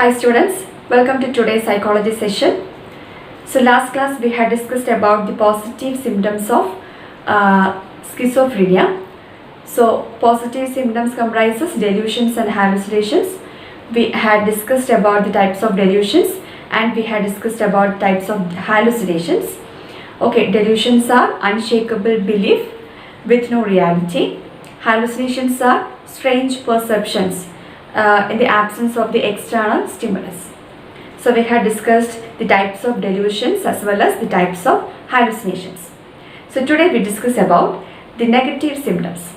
Hi students, welcome to today's psychology session. So last class we had discussed about the positive symptoms of schizophrenia. So positive symptoms comprises delusions and hallucinations. We had discussed about the types of delusions and we had discussed about types of hallucinations. Okay, delusions are unshakable belief with no reality. Hallucinations are strange perceptions in the absence of the external stimulus. So we had discussed the types of delusions as well as the types of hallucinations. So today we discuss about the negative symptoms.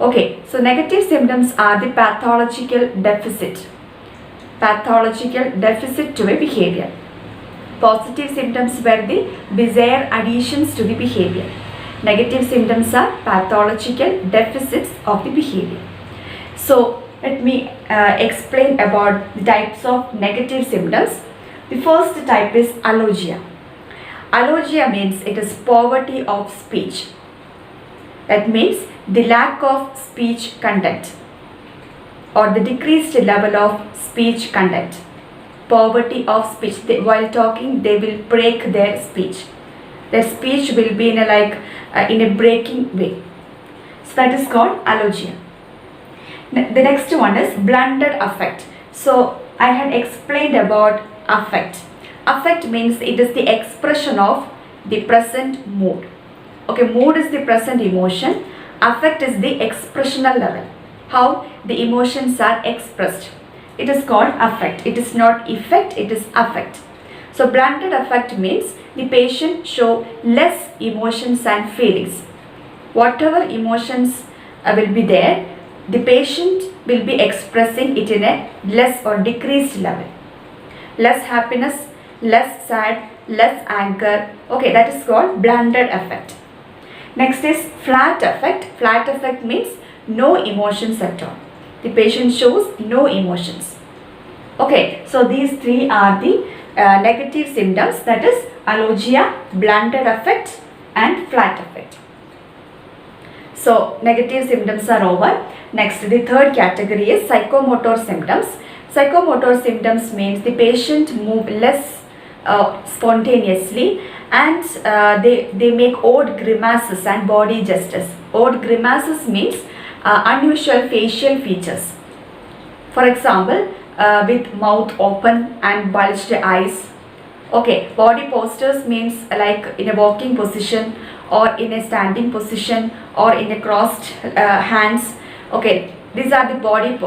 Okay, so negative symptoms are the pathological deficit to a behavior. Positive symptoms were the bizarre additions to the behavior. Negative symptoms are pathological deficits of the behavior. So let me explain about the types of negative symptoms. The first type is alogia. Alogia means it is poverty of speech. That means the lack of speech content or the decreased level of speech content. Poverty of speech. While talking, they will break their speech. Their speech will be in a breaking way. So that is called alogia. The next one is blunted affect. So I had explained about affect. Affect means it is the expression of the present mood. Okay, mood is the present emotion. Affect is the expressional level. How the emotions are expressed. It is called affect. It is not effect, it is affect. So blunted affect means the patient show less emotions and feelings. Whatever emotions will be there, the patient will be expressing it in a less or decreased level. Less happiness, less sad, less anger. Okay, that is called blunted affect. Next is flat affect. Flat affect means no emotions at all. The patient shows no emotions. Okay, so these three are the negative symptoms, that is alogia, blunted affect and flat affect. So negative symptoms are over. Next, the third category is psychomotor symptoms. Psychomotor symptoms means the patient move less spontaneously and they make odd grimaces and body gestures. Odd grimaces means unusual facial features. For example, with mouth open and bulged eyes. Okay, body postures means like in a walking position or in a standing position or in a crossed hands. Okay, these are the body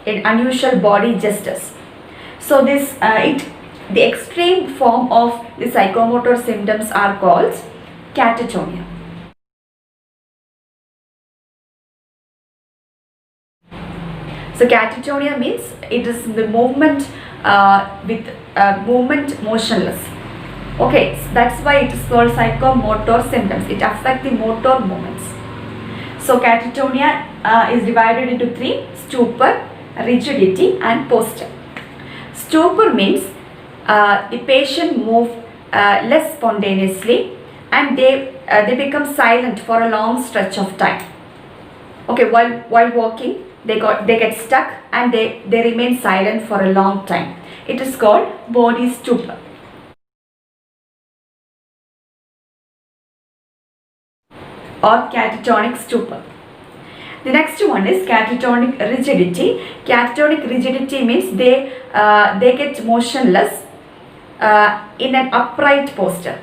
unusual body gestures. So the extreme form of the psychomotor symptoms are called catatonia. So catatonia means it is the movement with movement motionless. Okay, so that's why it is called psychomotor symptoms. It affects the motor movements. So catatonia is divided into three: stupor, rigidity and posture. Stupor means the patient move less spontaneously and they become silent for a long stretch of time. Okay, while walking they get stuck and they remain silent for a long time. It is called body stupor. Or catatonic stupor. The next one is catatonic rigidity. Catatonic rigidity means they get motionless in an upright posture.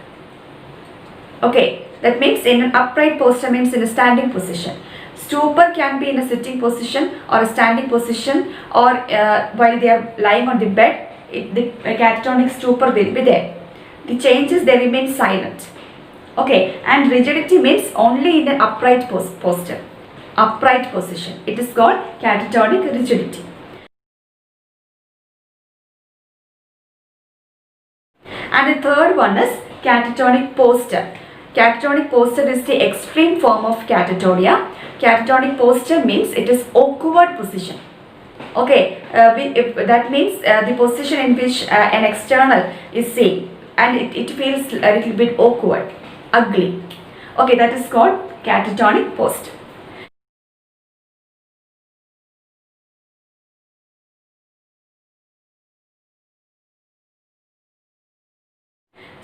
Okay, that means in an upright posture means in a standing position. Stupor can be in a sitting position or a standing position, or while they are lying on the bed, the catatonic stupor will be there. The changes, they remain silent. Okay, and rigidity means only in an upright posture, upright position. It is called catatonic rigidity. And the third one is catatonic posture. Catatonic posture is the extreme form of catatonia. Catatonic posture means it is awkward position. Okay, that means the position in which an external is seen and it feels a little bit awkward, ugly. Okay, that is called catatonic posture.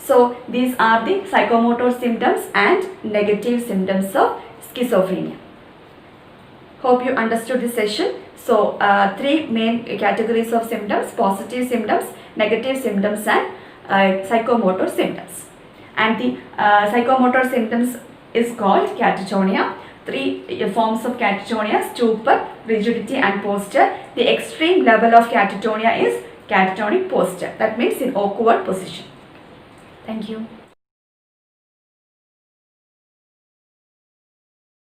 So these are the psychomotor symptoms and negative symptoms of schizophrenia. Hope you understood this session. So three main categories of symptoms: positive symptoms, negative symptoms, and psychomotor symptoms. And the psychomotor symptoms is called catatonia. Three forms of catatonia: stupor, rigidity, and posture. The extreme level of catatonia is catatonic posture. That means in awkward position. Thank you.